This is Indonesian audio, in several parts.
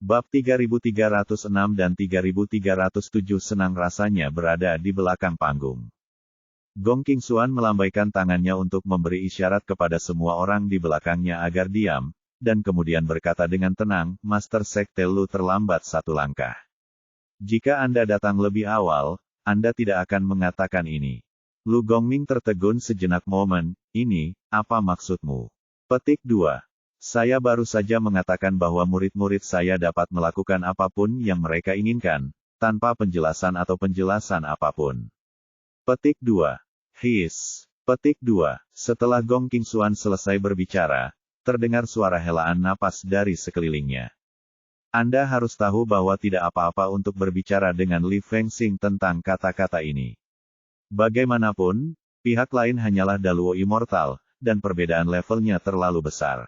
Bab 3306 dan 3307 senang rasanya berada di belakang panggung. Gong Qingxuan melambaikan tangannya untuk memberi isyarat kepada semua orang di belakangnya agar diam, dan kemudian berkata dengan tenang, Master Sekte Lu terlambat satu langkah. Jika Anda datang lebih awal, Anda tidak akan mengatakan ini. Lu Gongming tertegun sejenak momen, ini, apa maksudmu? Petik 2. Saya baru saja mengatakan bahwa murid-murid saya dapat melakukan apapun yang mereka inginkan, tanpa penjelasan atau penjelasan apapun. Petik 2. Petik 2. Setelah Gong Qingxuan selesai berbicara, terdengar suara helaan napas dari sekelilingnya. Anda harus tahu bahwa tidak apa-apa untuk berbicara dengan Li Fengxing tentang kata-kata ini. Bagaimanapun, pihak lain hanyalah Daluo Immortal, dan perbedaan levelnya terlalu besar.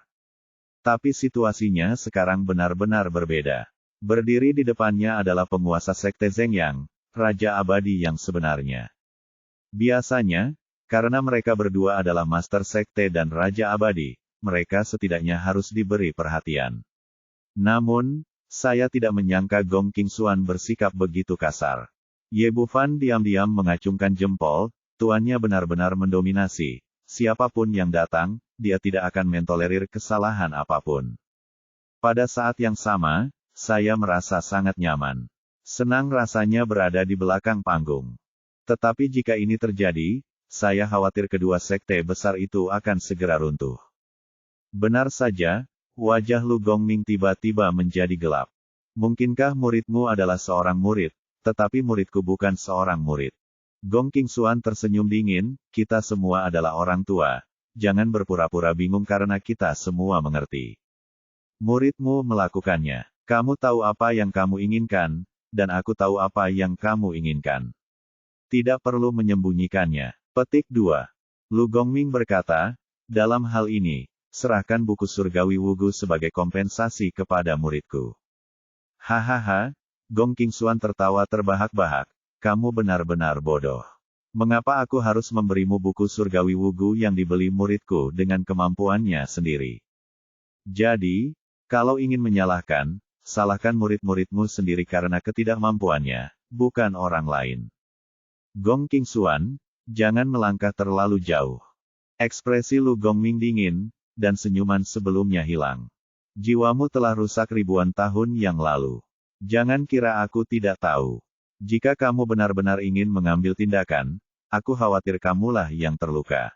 Tapi situasinya sekarang benar-benar berbeda. Berdiri di depannya adalah penguasa Sekte Zhengyang, Raja Abadi yang sebenarnya. Biasanya, karena mereka berdua adalah Master Sekte dan Raja Abadi, mereka setidaknya harus diberi perhatian. Namun, saya tidak menyangka Gong Qingxuan bersikap begitu kasar. Ye Bufan diam-diam mengacungkan jempol, tuannya benar-benar mendominasi. Siapapun yang datang, dia tidak akan mentolerir kesalahan apapun. Pada saat yang sama, saya merasa sangat nyaman. Senang rasanya berada di belakang panggung. Tetapi jika ini terjadi, saya khawatir kedua sekte besar itu akan segera runtuh. Benar saja, wajah Lu Gongming tiba-tiba menjadi gelap. Mungkinkah muridmu adalah seorang murid, tetapi muridku bukan seorang murid? Gong Qingxuan tersenyum dingin, kita semua adalah orang tua. Jangan berpura-pura bingung karena kita semua mengerti. Muridmu melakukannya. Kamu tahu apa yang kamu inginkan, dan aku tahu apa yang kamu inginkan. Tidak perlu menyembunyikannya. Petik 2. Lu Gongming berkata, dalam hal ini, serahkan buku surgawi Wugu sebagai kompensasi kepada muridku. Hahaha, Gong Qingxuan tertawa terbahak-bahak, kamu benar-benar bodoh. Mengapa aku harus memberimu buku surgawi Wugu yang dibeli muridku dengan kemampuannya sendiri? Jadi, kalau ingin menyalahkan, salahkan murid-muridmu sendiri karena ketidakmampuannya, bukan orang lain. Gong Qingxuan, jangan melangkah terlalu jauh. Ekspresi Lu Gongming dingin, dan senyuman sebelumnya hilang. Jiwamu telah rusak ribuan tahun yang lalu. Jangan kira aku tidak tahu. Jika kamu benar-benar ingin mengambil tindakan, aku khawatir kamulah yang terluka.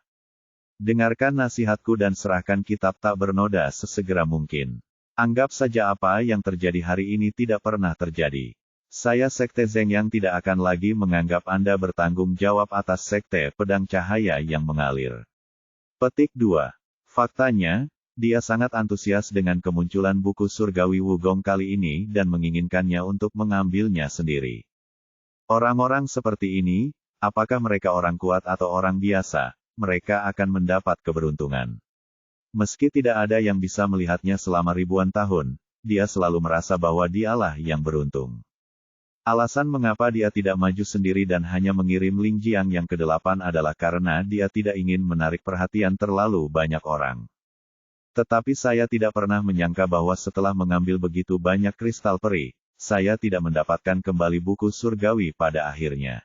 Dengarkan nasihatku dan serahkan kitab tak bernoda sesegera mungkin. Anggap saja apa yang terjadi hari ini tidak pernah terjadi. Saya Sekte Zhengyang tidak akan lagi menganggap Anda bertanggung jawab atas Sekte Pedang Cahaya yang mengalir. Petik 2. Faktanya, dia sangat antusias dengan kemunculan buku surgawi Wugong kali ini dan menginginkannya untuk mengambilnya sendiri. Orang-orang seperti ini, apakah mereka orang kuat atau orang biasa, mereka akan mendapat keberuntungan. Meski tidak ada yang bisa melihatnya selama ribuan tahun, dia selalu merasa bahwa dialah yang beruntung. Alasan mengapa dia tidak maju sendiri dan hanya mengirim Ling Jiang yang ke-8 adalah karena dia tidak ingin menarik perhatian terlalu banyak orang. Tetapi saya tidak pernah menyangka bahwa setelah mengambil begitu banyak kristal peri, saya tidak mendapatkan kembali buku surgawi pada akhirnya.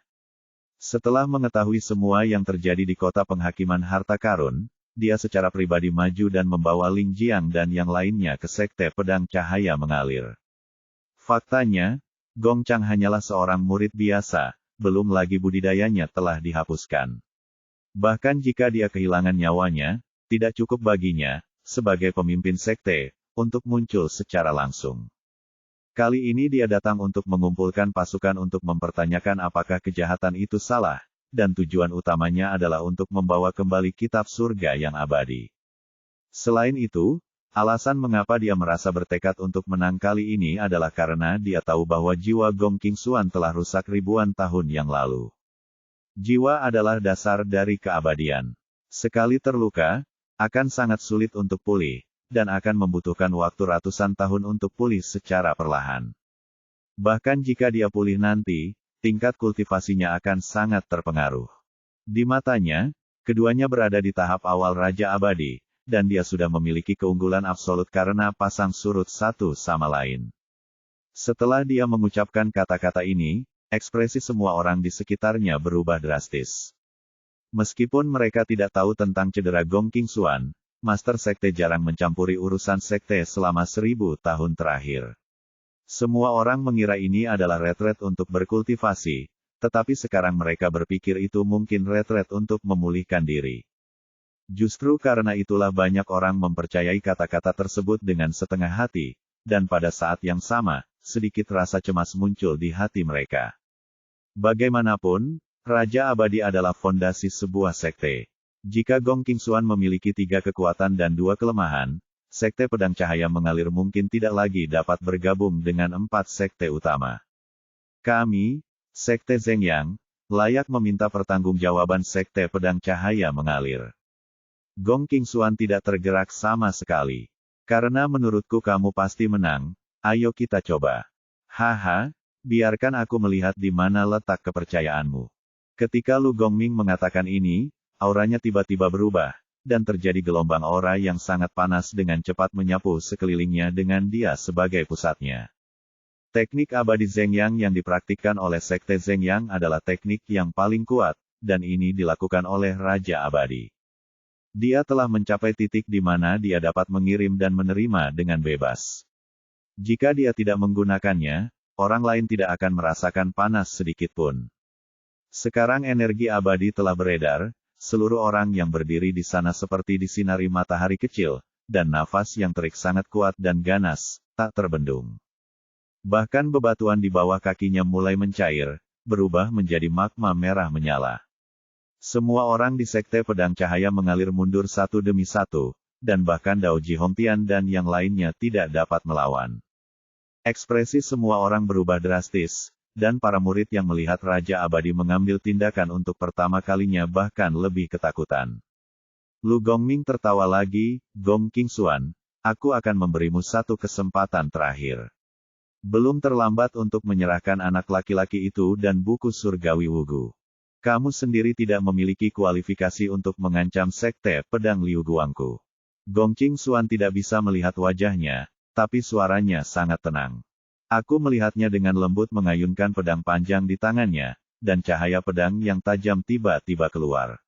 Setelah mengetahui semua yang terjadi di kota penghakiman harta karun, dia secara pribadi maju dan membawa Ling Jiang dan yang lainnya ke Sekte Pedang Cahaya Mengalir. Faktanya, Gong Chang hanyalah seorang murid biasa, belum lagi budidayanya telah dihapuskan. Bahkan jika dia kehilangan nyawanya, tidak cukup baginya, sebagai pemimpin sekte, untuk muncul secara langsung. Kali ini dia datang untuk mengumpulkan pasukan untuk mempertanyakan apakah kejahatan itu salah, dan tujuan utamanya adalah untuk membawa kembali kitab surga yang abadi. Selain itu, alasan mengapa dia merasa bertekad untuk menang kali ini adalah karena dia tahu bahwa jiwa Gong Qingxuan telah rusak ribuan tahun yang lalu. Jiwa adalah dasar dari keabadian. Sekali terluka, akan sangat sulit untuk pulih, dan akan membutuhkan waktu ratusan tahun untuk pulih secara perlahan. Bahkan jika dia pulih nanti, tingkat kultivasinya akan sangat terpengaruh. Di matanya, keduanya berada di tahap awal Raja Abadi, dan dia sudah memiliki keunggulan absolut karena pasang surut satu sama lain. Setelah dia mengucapkan kata-kata ini, ekspresi semua orang di sekitarnya berubah drastis. Meskipun mereka tidak tahu tentang cedera Gong Qingxuan, Master Sekte jarang mencampuri urusan sekte selama 1000 tahun terakhir. Semua orang mengira ini adalah retret untuk berkultivasi, tetapi sekarang mereka berpikir itu mungkin retret untuk memulihkan diri. Justru karena itulah banyak orang mempercayai kata-kata tersebut dengan setengah hati, dan pada saat yang sama, sedikit rasa cemas muncul di hati mereka. Bagaimanapun, Raja Abadi adalah fondasi sebuah sekte. Jika Gong Qingxuan memiliki 3 kekuatan dan 2 kelemahan, Sekte Pedang Cahaya Mengalir mungkin tidak lagi dapat bergabung dengan 4 sekte utama. Kami, Sekte Zhengyang, layak meminta pertanggungjawaban Sekte Pedang Cahaya Mengalir. Gong Qingxuan tidak tergerak sama sekali. Karena menurutku kamu pasti menang, ayo kita coba. Haha, biarkan aku melihat di mana letak kepercayaanmu. Ketika Lu Gongming mengatakan ini, auranya tiba-tiba berubah, dan terjadi gelombang aura yang sangat panas dengan cepat menyapu sekelilingnya dengan dia sebagai pusatnya. Teknik abadi Zhengyang yang dipraktikkan oleh Sekte Zhengyang adalah teknik yang paling kuat, dan ini dilakukan oleh Raja Abadi. Dia telah mencapai titik di mana dia dapat mengirim dan menerima dengan bebas. Jika dia tidak menggunakannya, orang lain tidak akan merasakan panas sedikitpun. Sekarang energi abadi telah beredar, seluruh orang yang berdiri di sana seperti disinari matahari kecil, dan nafas yang terik sangat kuat dan ganas, tak terbendung. Bahkan bebatuan di bawah kakinya mulai mencair, berubah menjadi magma merah menyala. Semua orang di Sekte Pedang Cahaya Mengalir mundur satu demi satu, dan bahkan Dao Ji Hongtian dan yang lainnya tidak dapat melawan. Ekspresi semua orang berubah drastis, dan para murid yang melihat Raja Abadi mengambil tindakan untuk pertama kalinya bahkan lebih ketakutan. Lu Gongming tertawa lagi, Gong Qingxuan, aku akan memberimu satu kesempatan terakhir. Belum terlambat untuk menyerahkan anak laki-laki itu dan buku surgawi Wugu. Kamu sendiri tidak memiliki kualifikasi untuk mengancam Sekte Pedang Liu Guangku. Gong Qingxuan tidak bisa melihat wajahnya, tapi suaranya sangat tenang. Aku melihatnya dengan lembut mengayunkan pedang panjang di tangannya, dan cahaya pedang yang tajam tiba-tiba keluar.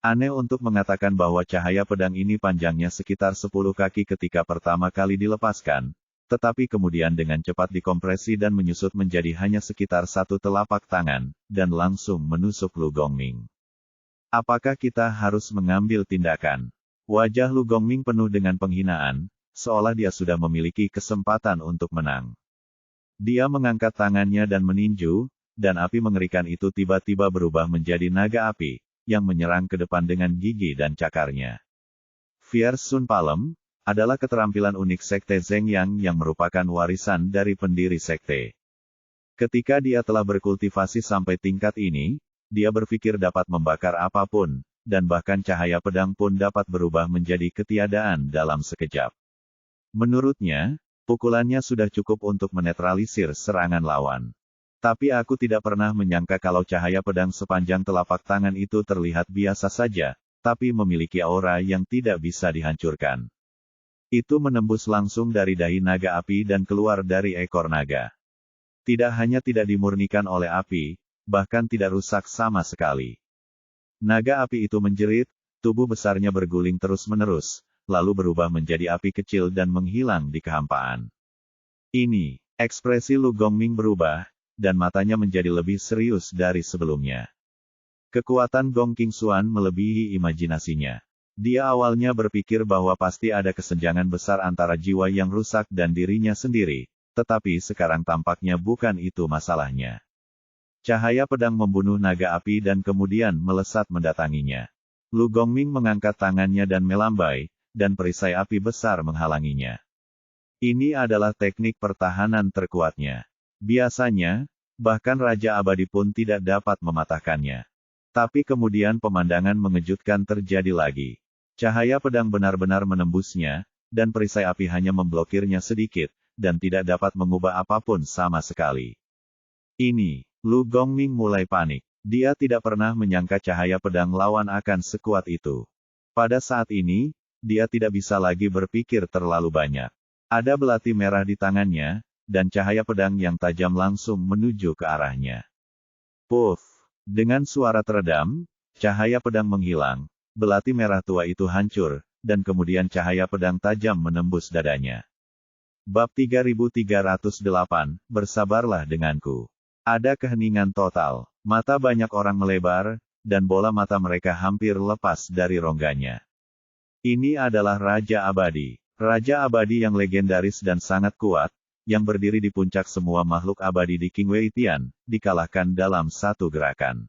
Aneh untuk mengatakan bahwa cahaya pedang ini panjangnya sekitar 10 kaki ketika pertama kali dilepaskan, tetapi kemudian dengan cepat dikompresi dan menyusut menjadi hanya sekitar 1 telapak tangan, dan langsung menusuk Lu Gongming. Apakah kita harus mengambil tindakan? Wajah Lu Gongming penuh dengan penghinaan, seolah dia sudah memiliki kesempatan untuk menang. Dia mengangkat tangannya dan meninju, dan api mengerikan itu tiba-tiba berubah menjadi naga api, yang menyerang ke depan dengan gigi dan cakarnya. Fierce Sun Palem adalah keterampilan unik Sekte Zhengyang yang merupakan warisan dari pendiri sekte. Ketika dia telah berkultivasi sampai tingkat ini, dia berpikir dapat membakar apapun, dan bahkan cahaya pedang pun dapat berubah menjadi ketiadaan dalam sekejap. Menurutnya, pukulannya sudah cukup untuk menetralisir serangan lawan. Tapi aku tidak pernah menyangka kalau cahaya pedang sepanjang telapak tangan itu terlihat biasa saja, tapi memiliki aura yang tidak bisa dihancurkan. Itu menembus langsung dari dahi naga api dan keluar dari ekor naga. Tidak hanya tidak dimurnikan oleh api, bahkan tidak rusak sama sekali. Naga api itu menjerit, tubuh besarnya berguling terus-menerus, lalu berubah menjadi api kecil dan menghilang di kehampaan. Ini, ekspresi Lu Gongming berubah, dan matanya menjadi lebih serius dari sebelumnya. Kekuatan Gong Qingxuan melebihi imajinasinya. Dia awalnya berpikir bahwa pasti ada kesenjangan besar antara jiwa yang rusak dan dirinya sendiri, tetapi sekarang tampaknya bukan itu masalahnya. Cahaya pedang membunuh naga api dan kemudian melesat mendatanginya. Lu Gongming mengangkat tangannya dan melambai, dan perisai api besar menghalanginya. Ini adalah teknik pertahanan terkuatnya. Biasanya, bahkan Raja Abadi pun tidak dapat mematahkannya. Tapi kemudian pemandangan mengejutkan terjadi lagi. Cahaya pedang benar-benar menembusnya, dan perisai api hanya memblokirnya sedikit, dan tidak dapat mengubah apapun sama sekali. Ini, Lu Gongming mulai panik. Dia tidak pernah menyangka cahaya pedang lawan akan sekuat itu. Pada saat ini, dia tidak bisa lagi berpikir terlalu banyak. Ada belati merah di tangannya, dan cahaya pedang yang tajam langsung menuju ke arahnya. Puff! Dengan suara teredam, cahaya pedang menghilang, belati merah tua itu hancur, dan kemudian cahaya pedang tajam menembus dadanya. Bab 3308, bersabarlah denganku. Ada keheningan total, mata banyak orang melebar, dan bola mata mereka hampir lepas dari rongganya. Ini adalah Raja Abadi. Raja Abadi yang legendaris dan sangat kuat, yang berdiri di puncak semua makhluk abadi di King Wei Tian, dikalahkan dalam satu gerakan.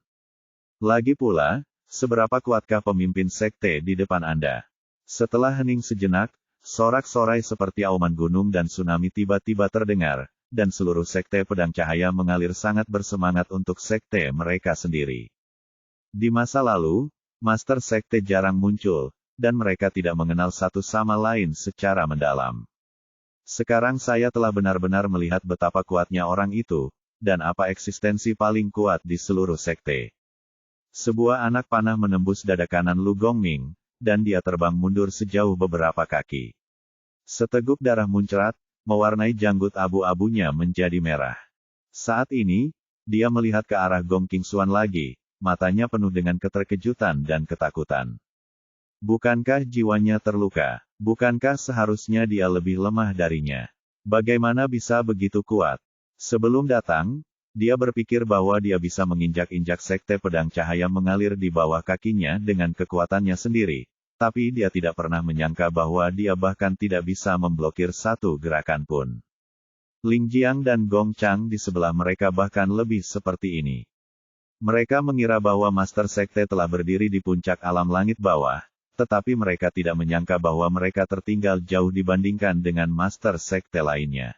Lagi pula, seberapa kuatkah pemimpin sekte di depan Anda? Setelah hening sejenak, sorak-sorai seperti auman gunung dan tsunami tiba-tiba terdengar, dan seluruh sekte pedang cahaya mengalir sangat bersemangat untuk sekte mereka sendiri. Di masa lalu, master sekte jarang muncul, dan mereka tidak mengenal satu sama lain secara mendalam. Sekarang saya telah benar-benar melihat betapa kuatnya orang itu, dan apa eksistensi paling kuat di seluruh sekte. Sebuah anak panah menembus dada kanan Lu Gongming, dan dia terbang mundur sejauh beberapa kaki. Seteguk darah muncrat, mewarnai janggut abu-abunya menjadi merah. Saat ini, dia melihat ke arah Gong Qingxuan lagi, matanya penuh dengan keterkejutan dan ketakutan. Bukankah jiwanya terluka? Bukankah seharusnya dia lebih lemah darinya? Bagaimana bisa begitu kuat? Sebelum datang, dia berpikir bahwa dia bisa menginjak-injak sekte pedang cahaya mengalir di bawah kakinya dengan kekuatannya sendiri. Tapi dia tidak pernah menyangka bahwa dia bahkan tidak bisa memblokir satu gerakan pun. Ling Jiang dan Gong Chang di sebelah mereka bahkan lebih seperti ini. Mereka mengira bahwa Master Sekte telah berdiri di puncak alam langit bawah, tetapi mereka tidak menyangka bahwa mereka tertinggal jauh dibandingkan dengan Master Sekte lainnya.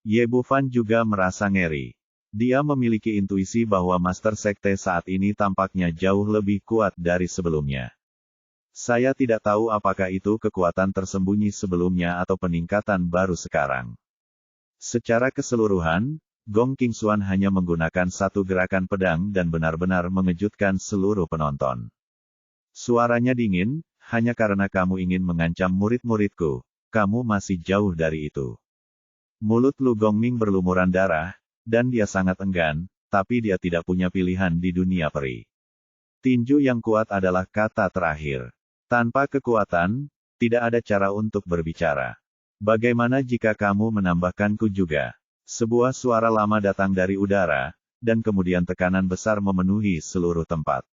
Ye Bufan juga merasa ngeri. Dia memiliki intuisi bahwa Master Sekte saat ini tampaknya jauh lebih kuat dari sebelumnya. Saya tidak tahu apakah itu kekuatan tersembunyi sebelumnya atau peningkatan baru sekarang. Secara keseluruhan, Gong Qingxuan hanya menggunakan satu gerakan pedang dan benar-benar mengejutkan seluruh penonton. Suaranya dingin, hanya karena kamu ingin mengancam murid-muridku, kamu masih jauh dari itu. Mulut Lu Gongming berlumuran darah, dan dia sangat enggan, tapi dia tidak punya pilihan di dunia peri. Tinju yang kuat adalah kata terakhir. Tanpa kekuatan, tidak ada cara untuk berbicara. Bagaimana jika kamu menambahkanku juga? Sebuah suara lama datang dari udara, dan kemudian tekanan besar memenuhi seluruh tempat.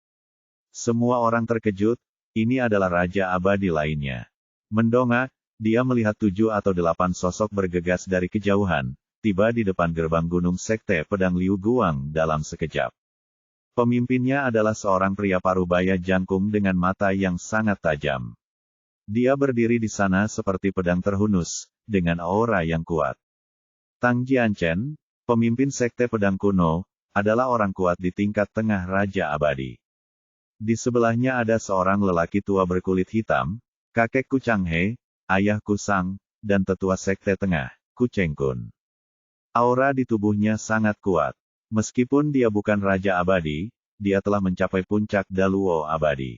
Semua orang terkejut, ini adalah Raja Abadi lainnya. Mendongak, dia melihat 7 atau 8 sosok bergegas dari kejauhan, tiba di depan gerbang gunung sekte pedang Liu Guang dalam sekejap. Pemimpinnya adalah seorang pria parubaya jangkung dengan mata yang sangat tajam. Dia berdiri di sana seperti pedang terhunus, dengan aura yang kuat. Tang Jianchen, pemimpin sekte pedang kuno, adalah orang kuat di tingkat tengah Raja Abadi. Di sebelahnya ada seorang lelaki tua berkulit hitam, kakek Ku Changhe, ayah Ku Sang, dan tetua sekte tengah, Ku Chengkun. Aura di tubuhnya sangat kuat. Meskipun dia bukan Raja Abadi, dia telah mencapai puncak Daluo Abadi.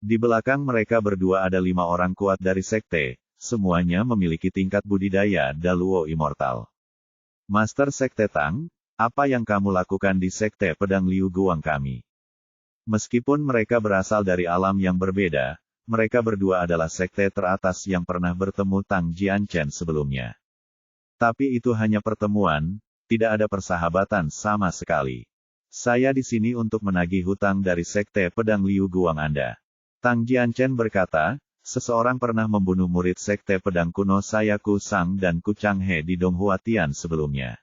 Di belakang mereka berdua ada 5 orang kuat dari sekte, semuanya memiliki tingkat budidaya Daluo Immortal. Master Sekte Tang, apa yang kamu lakukan di sekte pedang Liu Guang kami? Meskipun mereka berasal dari alam yang berbeda, mereka berdua adalah sekte teratas yang pernah bertemu Tang Jianchen sebelumnya. Tapi itu hanya pertemuan, tidak ada persahabatan sama sekali. Saya di sini untuk menagih hutang dari sekte pedang Liu Guang Anda. Tang Jianchen berkata, seseorang pernah membunuh murid sekte pedang kuno saya Ku Sang dan Ku Changhe di Donghua Tian sebelumnya.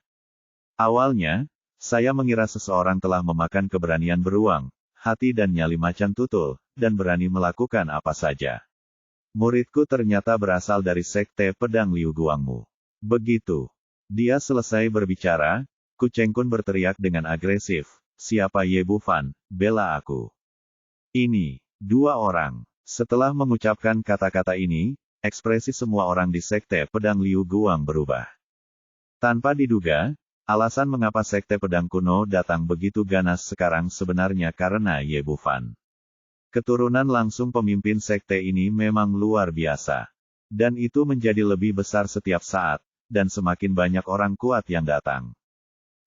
Awalnya, saya mengira seseorang telah memakan keberanian beruang, hati dan nyali macan tutul, dan berani melakukan apa saja. Muridku ternyata berasal dari sekte pedang Liu Guangmu. Begitu dia selesai berbicara, Ku Chengkun berteriak dengan agresif, siapa Ye Bufan, bela aku. Ini, 2 orang. Setelah mengucapkan kata-kata ini, ekspresi semua orang di sekte pedang Liu Guang berubah. Tanpa diduga, alasan mengapa sekte pedang kuno datang begitu ganas sekarang sebenarnya karena Ye Bufan. Keturunan langsung pemimpin sekte ini memang luar biasa. Dan itu menjadi lebih besar setiap saat, dan semakin banyak orang kuat yang datang.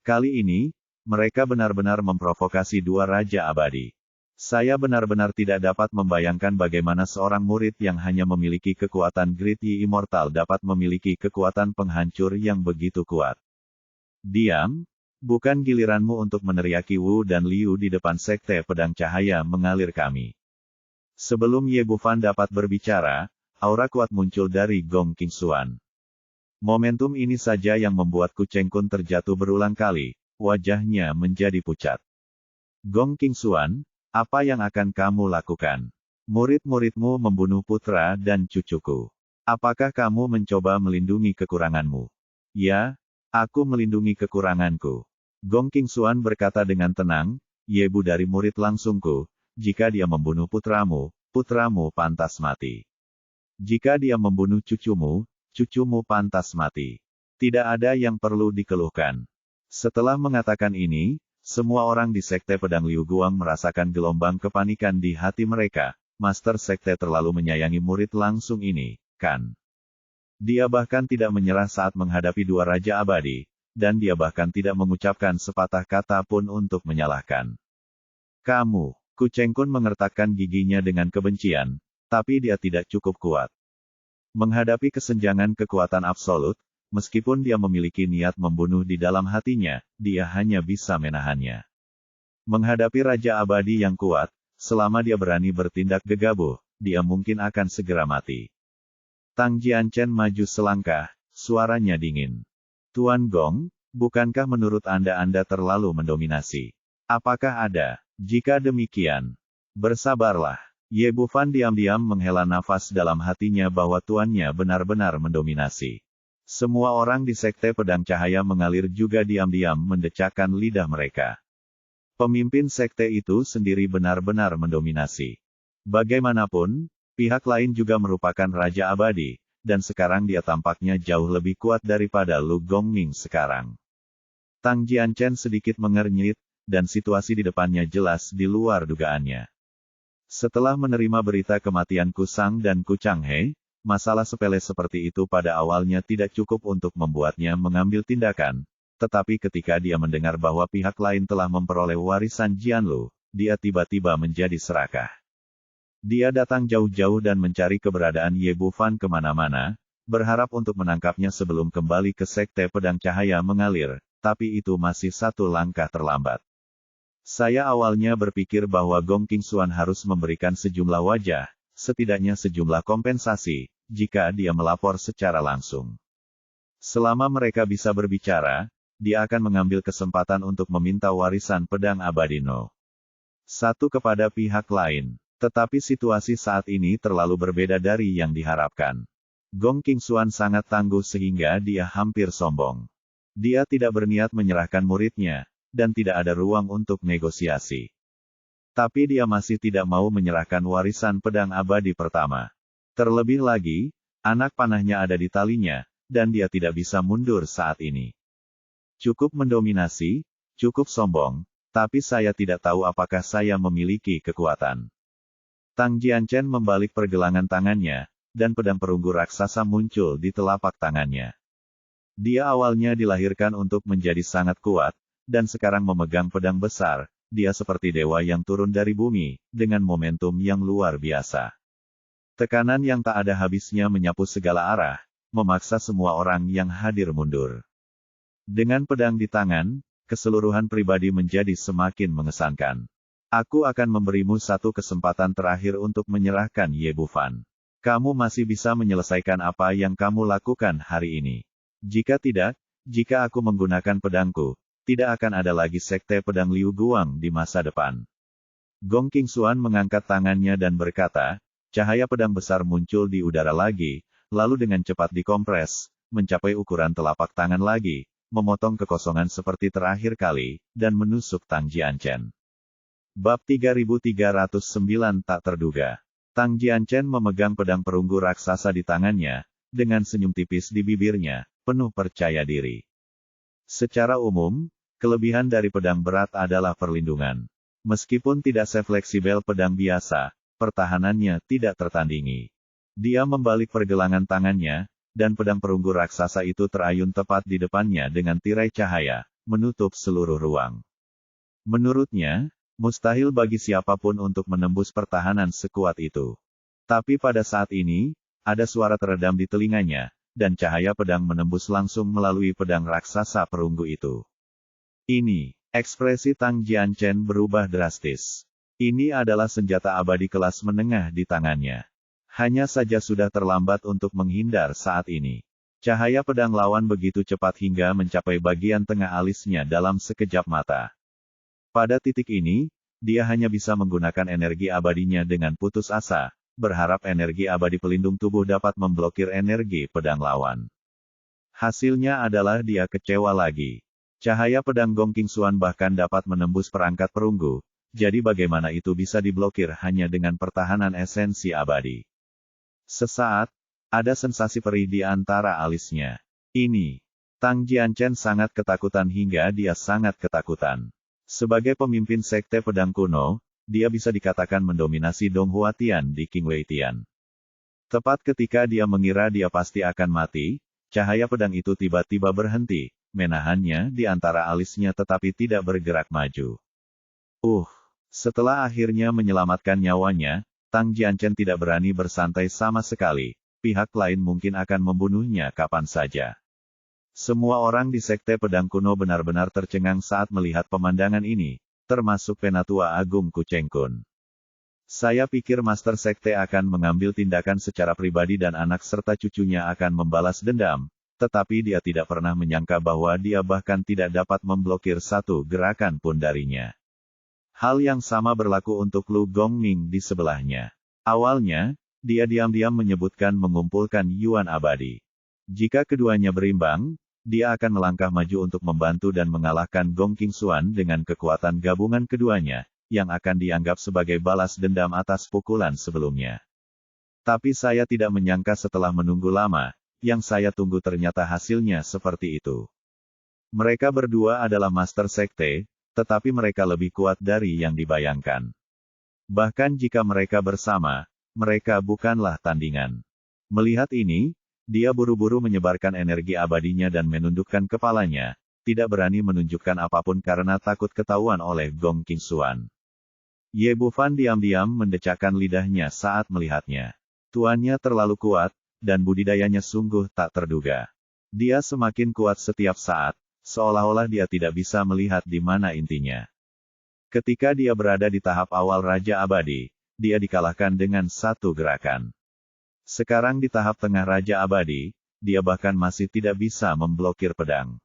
Kali ini, mereka benar-benar memprovokasi dua Raja Abadi. Saya benar-benar tidak dapat membayangkan bagaimana seorang murid yang hanya memiliki kekuatan Great Yi Immortal dapat memiliki kekuatan penghancur yang begitu kuat. Diam, bukan giliranmu untuk meneriaki Wu dan Liu di depan Sekte Pedang Cahaya Mengalir kami. Sebelum Ye Bufan dapat berbicara, aura kuat muncul dari Gong Qingxuan. Momentum ini saja yang membuat Ku Cheng Kun terjatuh berulang kali, wajahnya menjadi pucat. Gong Qingxuan, apa yang akan kamu lakukan? Murid-muridmu membunuh putra dan cucuku. Apakah kamu mencoba melindungi kekuranganmu? Ya, aku melindungi kekuranganku. Gong Qingxuan berkata dengan tenang, Yebu dari murid langsungku, jika dia membunuh putramu, putramu pantas mati. Jika dia membunuh cucumu, cucumu pantas mati. Tidak ada yang perlu dikeluhkan. Setelah mengatakan ini, semua orang di Sekte Pedang Liu Guang merasakan gelombang kepanikan di hati mereka. Master Sekte terlalu menyayangi murid langsung ini, kan? Dia bahkan tidak menyerah saat menghadapi dua Raja Abadi, dan dia bahkan tidak mengucapkan sepatah kata pun untuk menyalahkan. Kamu, Ku Cheng Kun mengertakkan giginya dengan kebencian, tapi dia tidak cukup kuat. Menghadapi kesenjangan kekuatan absolut, meskipun dia memiliki niat membunuh di dalam hatinya, dia hanya bisa menahannya. Menghadapi Raja Abadi yang kuat, selama dia berani bertindak gegabah, dia mungkin akan segera mati. Tang Jianchen maju selangkah, suaranya dingin. Tuan Gong, bukankah menurut Anda terlalu mendominasi? Apakah ada? Jika demikian, bersabarlah. Ye Bufan diam-diam menghela nafas dalam hatinya bahwa tuannya benar-benar mendominasi. Semua orang di Sekte Pedang Cahaya Mengalir juga diam-diam mendecakkan lidah mereka. Pemimpin sekte itu sendiri benar-benar mendominasi. Bagaimanapun, pihak lain juga merupakan Raja Abadi, dan sekarang dia tampaknya jauh lebih kuat daripada Lu Gongming sekarang. Tang Jianchen sedikit mengernyit, dan situasi di depannya jelas di luar dugaannya. Setelah menerima berita kematian Kusang dan Ku Changhe, masalah sepele seperti itu pada awalnya tidak cukup untuk membuatnya mengambil tindakan, tetapi ketika dia mendengar bahwa pihak lain telah memperoleh warisan Jianlu, dia tiba-tiba menjadi serakah. Dia datang jauh-jauh dan mencari keberadaan Ye Bufan kemana-mana, berharap untuk menangkapnya sebelum kembali ke Sekte Pedang Cahaya Mengalir, tapi itu masih satu langkah terlambat. Saya awalnya berpikir bahwa Gong Qingxuan harus memberikan sejumlah wajah, setidaknya sejumlah kompensasi, jika dia melapor secara langsung. Selama mereka bisa berbicara, dia akan mengambil kesempatan untuk meminta warisan pedang abadi No. 1 kepada pihak lain. Tetapi situasi saat ini terlalu berbeda dari yang diharapkan. Gong Qingxuan sangat tangguh sehingga dia hampir sombong. Dia tidak berniat menyerahkan muridnya, dan tidak ada ruang untuk negosiasi. Tapi dia masih tidak mau menyerahkan warisan pedang abadi pertama. Terlebih lagi, anak panahnya ada di talinya, dan dia tidak bisa mundur saat ini. Cukup mendominasi, cukup sombong, tapi saya tidak tahu apakah saya memiliki kekuatan. Tang Jianchen membalik pergelangan tangannya, dan pedang perunggu raksasa muncul di telapak tangannya. Dia awalnya dilahirkan untuk menjadi sangat kuat, dan sekarang memegang pedang besar, dia seperti dewa yang turun dari bumi, dengan momentum yang luar biasa. Tekanan yang tak ada habisnya menyapu segala arah, memaksa semua orang yang hadir mundur. Dengan pedang di tangan, keseluruhan pribadi menjadi semakin mengesankan. Aku akan memberimu satu kesempatan terakhir untuk menyerahkan Ye Bufan. Kamu masih bisa menyelesaikan apa yang kamu lakukan hari ini. Jika tidak, jika aku menggunakan pedangku, tidak akan ada lagi Sekte Pedang Liu Guang di masa depan. Gong Qingxuan mengangkat tangannya dan berkata, cahaya pedang besar muncul di udara lagi, lalu dengan cepat dikompres, mencapai ukuran telapak tangan lagi, memotong kekosongan seperti terakhir kali, dan menusuk Tang Jianchen. Bab 3309 tak terduga. Tang Jianchen memegang pedang perunggu raksasa di tangannya, dengan senyum tipis di bibirnya, penuh percaya diri. Secara umum, kelebihan dari pedang berat adalah perlindungan. Meskipun tidak sefleksibel pedang biasa, pertahanannya tidak tertandingi. Dia membalik pergelangan tangannya, dan pedang perunggu raksasa itu terayun tepat di depannya dengan tirai cahaya, menutup seluruh ruang. Menurutnya, mustahil bagi siapapun untuk menembus pertahanan sekuat itu. Tapi pada saat ini, ada suara teredam di telinganya, dan cahaya pedang menembus langsung melalui pedang raksasa perunggu itu. Ini, ekspresi Tang Jianchen berubah drastis. Ini adalah senjata abadi kelas menengah di tangannya. Hanya saja sudah terlambat untuk menghindar saat ini. Cahaya pedang lawan begitu cepat hingga mencapai bagian tengah alisnya dalam sekejap mata. Pada titik ini, dia hanya bisa menggunakan energi abadinya dengan putus asa, berharap energi abadi pelindung tubuh dapat memblokir energi pedang lawan. Hasilnya adalah dia kecewa lagi. Cahaya pedang Gong Qingxuan bahkan dapat menembus perangkat perunggu, jadi bagaimana itu bisa diblokir hanya dengan pertahanan esensi abadi. Sesaat, ada sensasi perih di antara alisnya. Ini, Tang Jianchen sangat ketakutan hingga dia sangat ketakutan. Sebagai pemimpin sekte pedang kuno, dia bisa dikatakan mendominasi Dong Hua Tian di Qingwei Tian. Tepat ketika dia mengira dia pasti akan mati, cahaya pedang itu tiba-tiba berhenti, menahannya di antara alisnya tetapi tidak bergerak maju. Setelah akhirnya menyelamatkan nyawanya, Tang Jianchen tidak berani bersantai sama sekali, pihak lain mungkin akan membunuhnya kapan saja. Semua orang di sekte pedang kuno benar-benar tercengang saat melihat pemandangan ini, termasuk Penatua Agung Kucheng Kun. Saya pikir Master Sekte akan mengambil tindakan secara pribadi dan anak serta cucunya akan membalas dendam, tetapi dia tidak pernah menyangka bahwa dia bahkan tidak dapat memblokir satu gerakan pun darinya. Hal yang sama berlaku untuk Lu Gongming di sebelahnya. Awalnya, dia diam-diam menyebutkan mengumpulkan Yuan abadi. Jika keduanya berimbang, dia akan melangkah maju untuk membantu dan mengalahkan Gong Qingxuan dengan kekuatan gabungan keduanya, yang akan dianggap sebagai balas dendam atas pukulan sebelumnya. Tapi saya tidak menyangka setelah menunggu lama, yang saya tunggu ternyata hasilnya seperti itu. Mereka berdua adalah Master Sekte, tetapi mereka lebih kuat dari yang dibayangkan. Bahkan jika mereka bersama, mereka bukanlah tandingan. Melihat ini, dia buru-buru menyebarkan energi abadinya dan menundukkan kepalanya, tidak berani menunjukkan apapun karena takut ketahuan oleh Gong Qingxuan. Ye Bufan diam-diam mendecakkan lidahnya saat melihatnya. Tuannya terlalu kuat, dan budidayanya sungguh tak terduga. Dia semakin kuat setiap saat, seolah-olah dia tidak bisa melihat di mana intinya. Ketika dia berada di tahap awal Raja Abadi, dia dikalahkan dengan satu gerakan. Sekarang di tahap tengah Raja Abadi, dia bahkan masih tidak bisa memblokir pedang.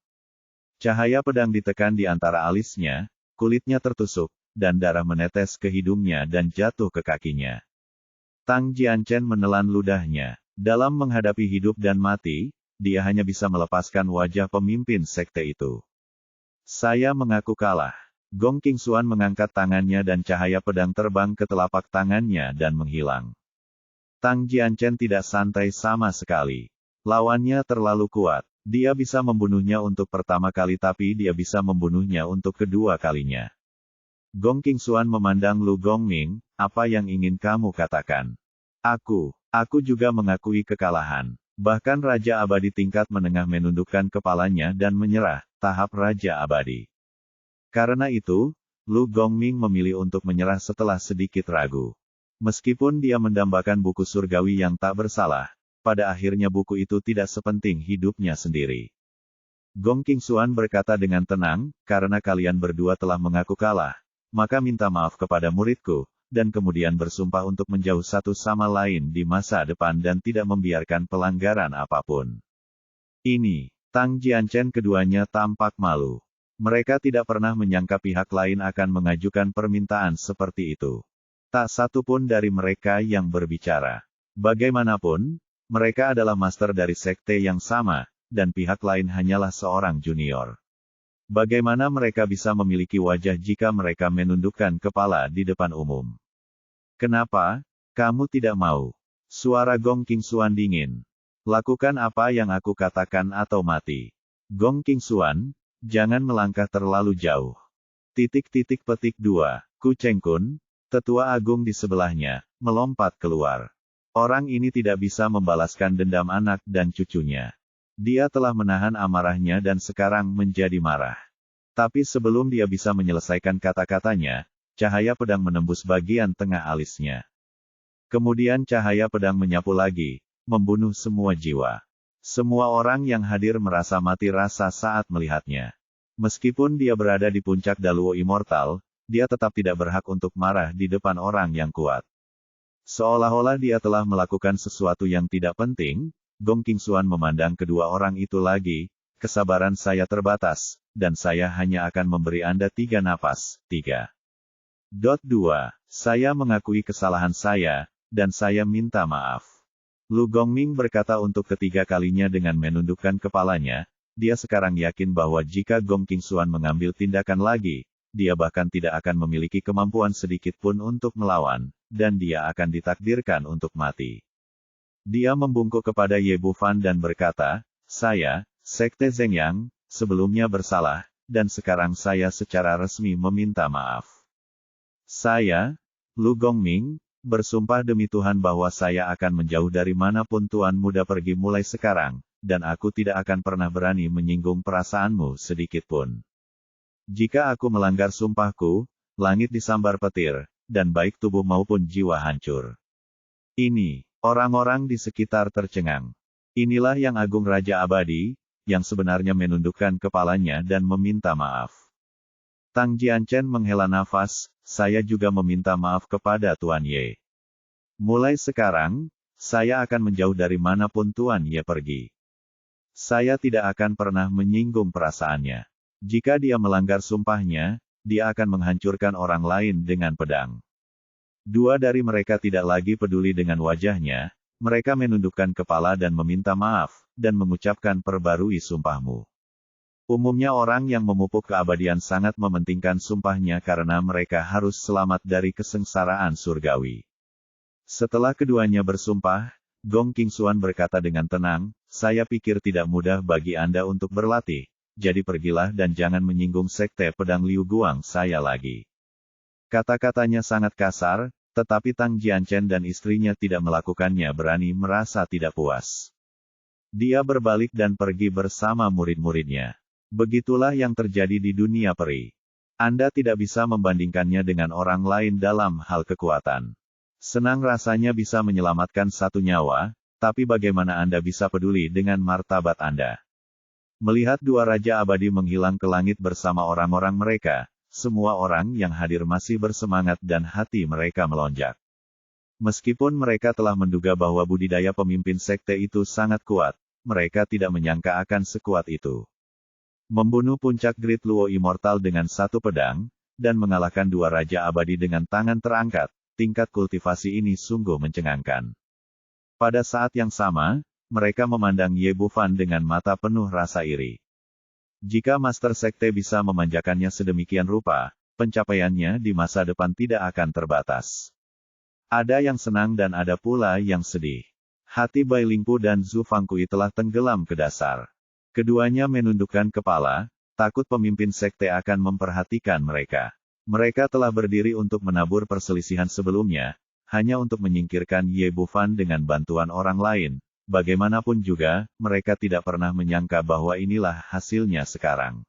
Cahaya pedang ditekan di antara alisnya, kulitnya tertusuk, dan darah menetes ke hidungnya dan jatuh ke kakinya. Tang Jianchen menelan ludahnya. Dalam menghadapi hidup dan mati, dia hanya bisa melepaskan wajah pemimpin sekte itu. Saya mengaku kalah. Gong Qingxuan mengangkat tangannya dan cahaya pedang terbang ke telapak tangannya dan menghilang. Tang Jianchen tidak santai sama sekali. Lawannya terlalu kuat. Dia bisa membunuhnya untuk pertama kali tapi dia bisa membunuhnya untuk kedua kalinya. Gong Qingxuan memandang Lu Gongming, apa yang ingin kamu katakan? Aku juga mengakui kekalahan. Bahkan Raja Abadi tingkat menengah menundukkan kepalanya dan menyerah, tahap Raja Abadi. Karena itu, Lu Gongming memilih untuk menyerah setelah sedikit ragu. Meskipun dia mendambakan buku surgawi yang tak bersalah, pada akhirnya buku itu tidak sepenting hidupnya sendiri. Gong Qingxuan berkata dengan tenang, karena kalian berdua telah mengaku kalah, maka minta maaf kepada muridku, dan kemudian bersumpah untuk menjauh satu sama lain di masa depan dan tidak membiarkan pelanggaran apapun. Ini, Tang Jianchen keduanya tampak malu. Mereka tidak pernah menyangka pihak lain akan mengajukan permintaan seperti itu. Tak satu pun dari mereka yang berbicara. Bagaimanapun, mereka adalah master dari sekte yang sama, dan pihak lain hanyalah seorang junior. Bagaimana mereka bisa memiliki wajah jika mereka menundukkan kepala di depan umum? Kenapa, kamu tidak mau? Suara Gong Qingxuan dingin. Lakukan apa yang aku katakan atau mati. Gong Qingxuan, jangan melangkah terlalu jauh. Petik 2. Kucheng Kun, tetua agung di sebelahnya, melompat keluar. Orang ini tidak bisa membalaskan dendam anak dan cucunya. Dia telah menahan amarahnya dan sekarang menjadi marah. Tapi sebelum dia bisa menyelesaikan kata-katanya, cahaya pedang menembus bagian tengah alisnya. Kemudian cahaya pedang menyapu lagi, membunuh semua jiwa. Semua orang yang hadir merasa mati rasa saat melihatnya. Meskipun dia berada di puncak Daluo Immortal, dia tetap tidak berhak untuk marah di depan orang yang kuat. Seolah-olah dia telah melakukan sesuatu yang tidak penting, Gong Qingxuan memandang kedua orang itu lagi, kesabaran saya terbatas, dan saya hanya akan memberi Anda 3 napas. 3.2. Saya mengakui kesalahan saya, dan saya minta maaf. Lu Gongming berkata untuk ketiga kalinya dengan menundukkan kepalanya, dia sekarang yakin bahwa jika Gong Qingxuan mengambil tindakan lagi, dia bahkan tidak akan memiliki kemampuan sedikit pun untuk melawan, dan dia akan ditakdirkan untuk mati. Dia membungkuk kepada Ye Bufan dan berkata, saya, Sekte Zhengyang, sebelumnya bersalah, dan sekarang saya secara resmi meminta maaf. Saya, Lu Gongming, bersumpah demi Tuhan bahwa saya akan menjauh dari manapun Tuan Muda pergi mulai sekarang, dan aku tidak akan pernah berani menyinggung perasaanmu sedikitpun. Jika aku melanggar sumpahku, langit disambar petir, dan baik tubuh maupun jiwa hancur. Ini, orang-orang di sekitar tercengang. Inilah yang Agung Raja Abadi, yang sebenarnya menundukkan kepalanya dan meminta maaf. Tang Jianchen menghela nafas, saya juga meminta maaf kepada Tuan Ye. Mulai sekarang, saya akan menjauh dari manapun Tuan Ye pergi. Saya tidak akan pernah menyinggung perasaannya. Jika dia melanggar sumpahnya, dia akan menghancurkan orang lain dengan pedang. Dua dari mereka tidak lagi peduli dengan wajahnya, mereka menundukkan kepala dan meminta maaf, dan mengucapkan perbarui sumpahmu. Umumnya orang yang memupuk keabadian sangat mementingkan sumpahnya karena mereka harus selamat dari kesengsaraan surgawi. Setelah keduanya bersumpah, Gong Qingxuan berkata dengan tenang, saya pikir tidak mudah bagi Anda untuk berlatih, jadi pergilah dan jangan menyinggung sekte pedang Liu Guang saya lagi. Kata-katanya sangat kasar, tetapi Tang Jianchen dan istrinya tidak melakukannya berani merasa tidak puas. Dia berbalik dan pergi bersama murid-muridnya. Begitulah yang terjadi di dunia peri. Anda tidak bisa membandingkannya dengan orang lain dalam hal kekuatan. Senang rasanya bisa menyelamatkan satu nyawa, tapi bagaimana Anda bisa peduli dengan martabat Anda? Melihat dua Raja Abadi menghilang ke langit bersama orang-orang mereka, semua orang yang hadir masih bersemangat dan hati mereka melonjak. Meskipun mereka telah menduga bahwa budidaya pemimpin sekte itu sangat kuat, mereka tidak menyangka akan sekuat itu. Membunuh puncak Great Luo Immortal dengan satu pedang, dan mengalahkan dua Raja Abadi dengan tangan terangkat, tingkat kultivasi ini sungguh mencengangkan. Pada saat yang sama, mereka memandang Ye Bufan dengan mata penuh rasa iri. Jika Master Sekte bisa memanjakannya sedemikian rupa, pencapaiannya di masa depan tidak akan terbatas. Ada yang senang dan ada pula yang sedih. Hati Bai Lingpu dan Zhu Fangkui telah tenggelam ke dasar. Keduanya menundukkan kepala, takut pemimpin sekte akan memperhatikan mereka. Mereka telah berdiri untuk menabur perselisihan sebelumnya, hanya untuk menyingkirkan Ye Bufan dengan bantuan orang lain. Bagaimanapun juga, mereka tidak pernah menyangka bahwa inilah hasilnya sekarang.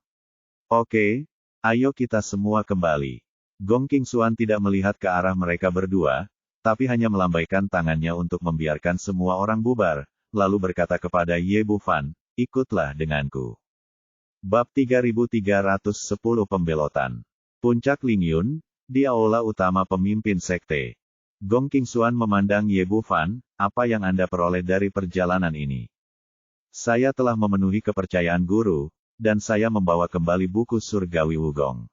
Oke, ayo kita semua kembali. Gong Qingxuan tidak melihat ke arah mereka berdua, tapi hanya melambaikan tangannya untuk membiarkan semua orang bubar, lalu berkata kepada Ye Bufan, ikutlah denganku. Bab 3310 Pembelotan. Puncak Lingyun, di aula utama pemimpin sekte. Gong Qingxuan memandang Ye Bufan, apa yang Anda peroleh dari perjalanan ini? Saya telah memenuhi kepercayaan guru, dan saya membawa kembali buku surgawi Wugong.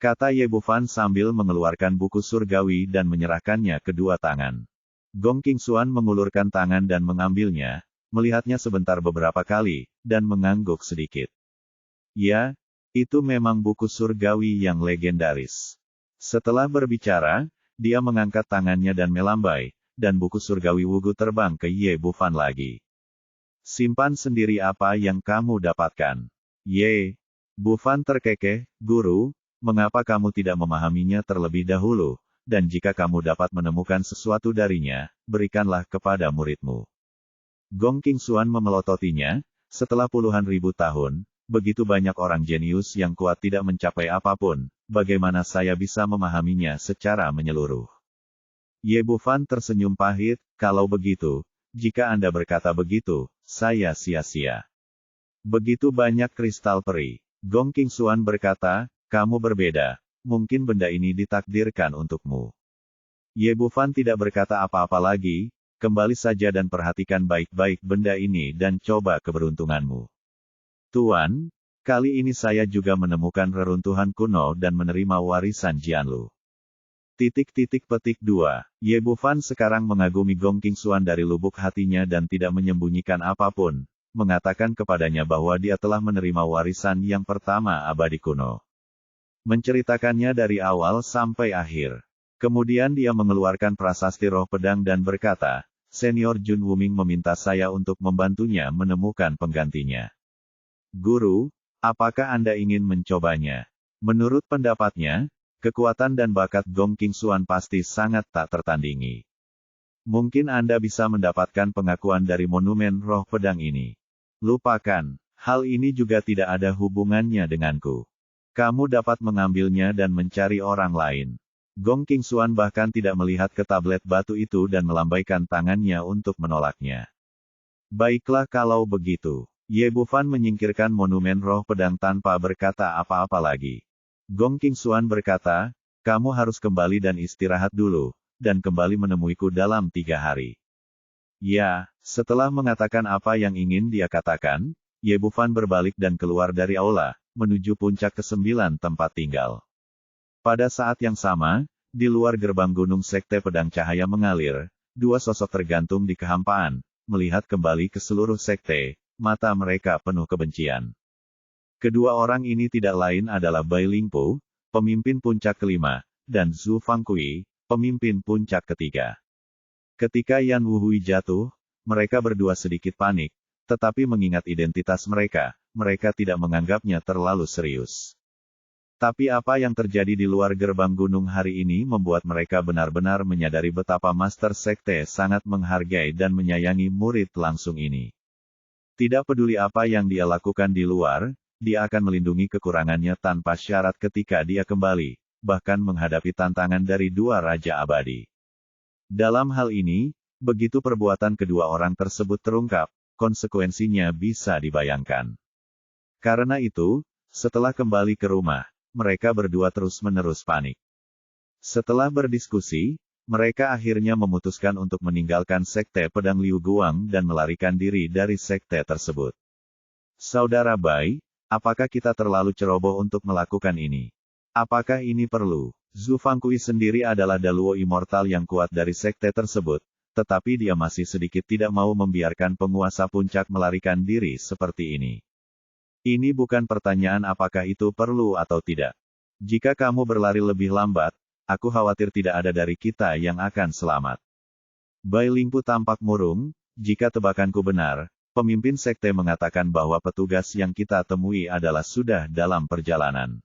Kata Ye Bufan sambil mengeluarkan buku surgawi dan menyerahkannya kedua tangan. Gong Qingxuan mengulurkan tangan dan mengambilnya, melihatnya sebentar beberapa kali, dan mengangguk sedikit. Ya, itu memang buku surgawi yang legendaris. Setelah berbicara, dia mengangkat tangannya dan melambai, dan buku surgawi Wugu terbang ke Ye Bufan lagi. Simpan sendiri apa yang kamu dapatkan. Ye Bufan terkekeh, guru, mengapa kamu tidak memahaminya terlebih dahulu? dan jika kamu dapat menemukan sesuatu darinya, berikanlah kepada muridmu. Gong Qingxuan memelototinya, setelah puluhan ribu tahun, begitu banyak orang jenius yang kuat tidak mencapai apapun, bagaimana saya bisa memahaminya secara menyeluruh? Ye Bufan tersenyum pahit, kalau begitu, jika Anda berkata begitu, saya sia-sia. Begitu banyak kristal peri. Gong Qingxuan berkata, kamu berbeda, mungkin benda ini ditakdirkan untukmu. Ye Bufan tidak berkata apa-apa lagi, kembali saja dan perhatikan baik-baik benda ini dan coba keberuntunganmu. Tuan, kali ini saya juga menemukan reruntuhan kuno dan menerima warisan Jianlu. Petik 2. Ye Bufan sekarang mengagumi Gong Qingxuan dari lubuk hatinya dan tidak menyembunyikan apapun, mengatakan kepadanya bahwa dia telah menerima warisan yang pertama abadi kuno. Menceritakannya dari awal sampai akhir. Kemudian dia mengeluarkan prasasti roh pedang dan berkata, Senior Jun Wuming meminta saya untuk membantunya menemukan penggantinya. Guru, apakah Anda ingin mencobanya? Menurut pendapatnya, kekuatan dan bakat Gong Qingxuan pasti sangat tak tertandingi. Mungkin Anda bisa mendapatkan pengakuan dari monumen roh pedang ini. Lupakan, hal ini juga tidak ada hubungannya denganku. Kamu dapat mengambilnya dan mencari orang lain. Gong Qingxuan bahkan tidak melihat ke tablet batu itu dan melambaikan tangannya untuk menolaknya. Baiklah kalau begitu. Ye Bufan menyingkirkan monumen roh pedang tanpa berkata apa-apa lagi. Gong Qingxuan berkata, kamu harus kembali dan istirahat dulu, dan kembali menemuiku dalam 3 hari. Ya, setelah mengatakan apa yang ingin dia katakan, Ye Bufan berbalik dan keluar dari aula, menuju puncak ke-9 tempat tinggal. Pada saat yang sama, di luar gerbang gunung Sekte Pedang Cahaya mengalir, 2 sosok tergantung di kehampaan, melihat kembali ke seluruh sekte, mata mereka penuh kebencian. Kedua orang ini tidak lain adalah Bai Lingpu, pemimpin puncak kelima, dan Zhu Fangqi, pemimpin puncak ketiga. Ketika Yan Wuhui jatuh, mereka berdua sedikit panik, tetapi mengingat identitas mereka, mereka tidak menganggapnya terlalu serius. Tapi apa yang terjadi di luar gerbang gunung hari ini membuat mereka benar-benar menyadari betapa Master Sekte sangat menghargai dan menyayangi murid langsung ini. Tidak peduli apa yang dia lakukan di luar, dia akan melindungi kekurangannya tanpa syarat ketika dia kembali, bahkan menghadapi tantangan dari 2 raja abadi. Dalam hal ini, begitu perbuatan kedua orang tersebut terungkap, konsekuensinya bisa dibayangkan. Karena itu, setelah kembali ke rumah, mereka berdua terus-menerus panik. Setelah berdiskusi, mereka akhirnya memutuskan untuk meninggalkan Sekte Pedang Liu Guang dan melarikan diri dari sekte tersebut. Saudara Bai, apakah kita terlalu ceroboh untuk melakukan ini? Apakah ini perlu? Zhu Fangqi sendiri adalah daluo immortal yang kuat dari sekte tersebut, tetapi dia masih sedikit tidak mau membiarkan penguasa puncak melarikan diri seperti ini. Ini bukan pertanyaan apakah itu perlu atau tidak. Jika kamu berlari lebih lambat, aku khawatir tidak ada dari kita yang akan selamat. Bai Lingpu tampak murung, jika tebakanku benar, pemimpin sekte mengatakan bahwa petugas yang kita temui adalah sudah dalam perjalanan.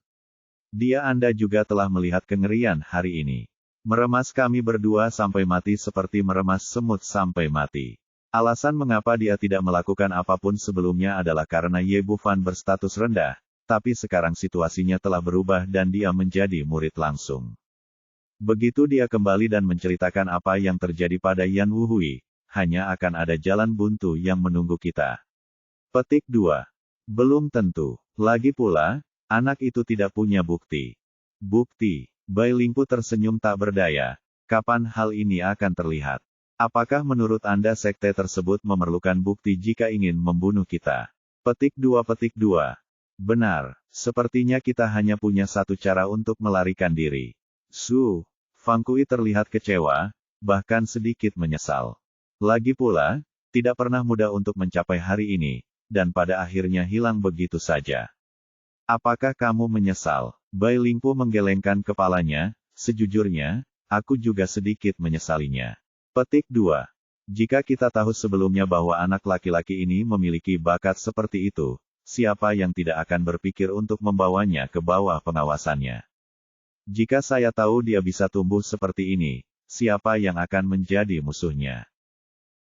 Dia Anda juga telah melihat kengerian hari ini. Meremas kami berdua sampai mati seperti meremas semut sampai mati. Alasan mengapa dia tidak melakukan apapun sebelumnya adalah karena Ye Bufan berstatus rendah, tapi sekarang situasinya telah berubah dan dia menjadi murid langsung. Begitu dia kembali dan menceritakan apa yang terjadi pada Yan Wuhui, hanya akan ada jalan buntu yang menunggu kita. Petik 2. Belum tentu. Lagi pula, anak itu tidak punya bukti. Bukti. Bai Lingpu tersenyum tak berdaya. Kapan hal ini akan terlihat? Apakah menurut Anda sekte tersebut memerlukan bukti jika ingin membunuh kita? Petik 2. Benar, sepertinya kita hanya punya satu cara untuk melarikan diri. Zhu Fangqi terlihat kecewa, bahkan sedikit menyesal. Lagi pula, tidak pernah mudah untuk mencapai hari ini, dan pada akhirnya hilang begitu saja. Apakah kamu menyesal? Bai Lingpu menggelengkan kepalanya, sejujurnya, aku juga sedikit menyesalinya. Petik 2. Jika kita tahu sebelumnya bahwa anak laki-laki ini memiliki bakat seperti itu, siapa yang tidak akan berpikir untuk membawanya ke bawah pengawasannya? Jika saya tahu dia bisa tumbuh seperti ini, siapa yang akan menjadi musuhnya?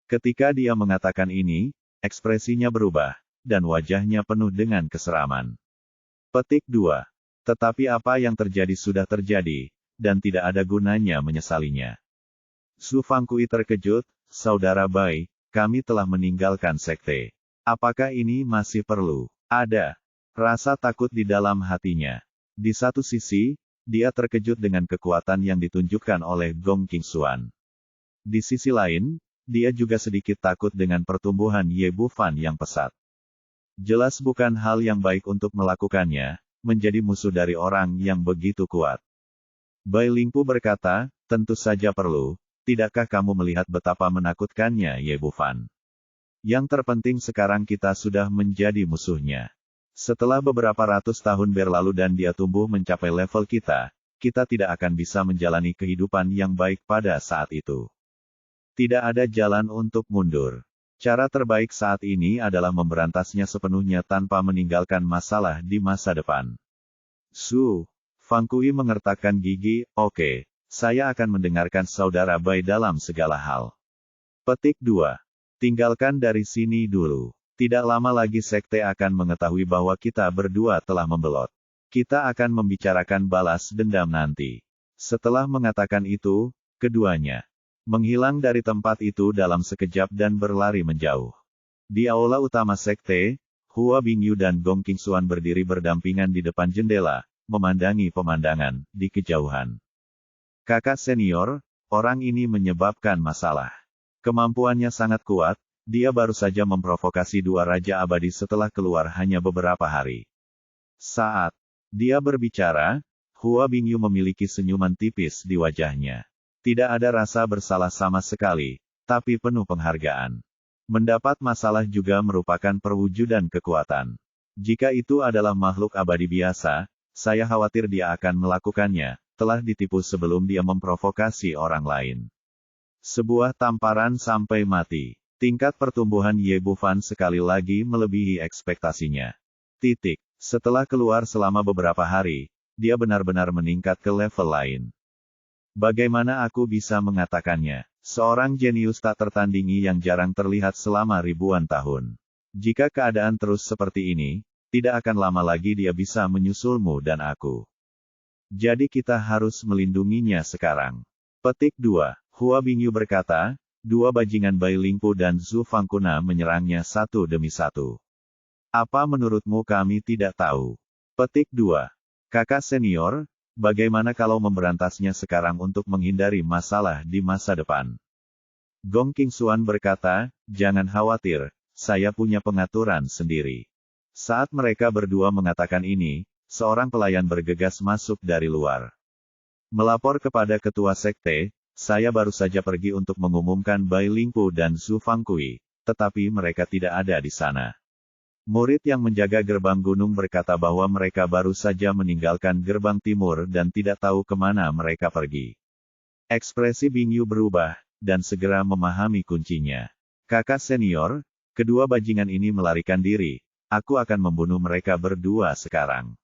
Ketika dia mengatakan ini, ekspresinya berubah, dan wajahnya penuh dengan keseraman. Petik 2. Tetapi apa yang terjadi sudah terjadi, dan tidak ada gunanya menyesalinya. Su Fangqi terkejut, Saudara Bai, kami telah meninggalkan sekte. Apakah ini masih perlu? Ada rasa takut di dalam hatinya. Di satu sisi, dia terkejut dengan kekuatan yang ditunjukkan oleh Gong Qingxuan. Di sisi lain, dia juga sedikit takut dengan pertumbuhan Ye Bufan yang pesat. Jelas bukan hal yang baik untuk melakukannya, menjadi musuh dari orang yang begitu kuat. Bai Lingpu berkata, tentu saja perlu, tidakkah kamu melihat betapa menakutkannya Ye Bufan? Yang terpenting sekarang kita sudah menjadi musuhnya. Setelah beberapa ratus tahun berlalu dan dia tumbuh mencapai level kita tidak akan bisa menjalani kehidupan yang baik pada saat itu. Tidak ada jalan untuk mundur. Cara terbaik saat ini adalah memberantasnya sepenuhnya tanpa meninggalkan masalah di masa depan. Su Fangqi mengertakkan gigi, oke, saya akan mendengarkan Saudara Bai dalam segala hal. Petik 2. Tinggalkan dari sini dulu. Tidak lama lagi sekte akan mengetahui bahwa kita berdua telah membelot. Kita akan membicarakan balas dendam nanti. Setelah mengatakan itu, keduanya menghilang dari tempat itu dalam sekejap dan berlari menjauh. Di aula utama sekte, Hua Bingyu dan Gong Qingxuan berdiri berdampingan di depan jendela, memandangi pemandangan di kejauhan. Kakak senior, orang ini menyebabkan masalah. Kemampuannya sangat kuat. Dia baru saja memprovokasi dua raja abadi setelah keluar hanya beberapa hari. Saat dia berbicara, Hua Bingyu memiliki senyuman tipis di wajahnya. Tidak ada rasa bersalah sama sekali, tapi penuh penghargaan. Mendapat masalah juga merupakan perwujudan kekuatan. Jika itu adalah makhluk abadi biasa, saya khawatir dia akan melakukannya, telah ditipu sebelum dia memprovokasi orang lain. Sebuah tamparan sampai mati. Tingkat pertumbuhan Ye Bufan sekali lagi melebihi ekspektasinya. Setelah keluar selama beberapa hari, dia benar-benar meningkat ke level lain. Bagaimana aku bisa mengatakannya? Seorang jenius tak tertandingi yang jarang terlihat selama ribuan tahun. Jika keadaan terus seperti ini, tidak akan lama lagi dia bisa menyusulmu dan aku. Jadi kita harus melindunginya sekarang. Petik 2. Hua Bingyu berkata, dua bajingan Bai Lingpu dan Su Fangqi menyerangnya satu demi satu. Apa menurutmu kami tidak tahu? Petik 2. Kakak senior, bagaimana kalau memberantasnya sekarang untuk menghindari masalah di masa depan? Gong Qingxuan berkata, jangan khawatir, saya punya pengaturan sendiri. Saat mereka berdua mengatakan ini, seorang pelayan bergegas masuk dari luar. Melapor kepada ketua sekte, saya baru saja pergi untuk mengumumkan Bai Lingpu dan Su Fangqi, tetapi mereka tidak ada di sana. Murid yang menjaga gerbang gunung berkata bahwa mereka baru saja meninggalkan gerbang timur dan tidak tahu kemana mereka pergi. Ekspresi Bingyu berubah, dan segera memahami kuncinya. Kakak senior, kedua bajingan ini melarikan diri, aku akan membunuh mereka berdua sekarang.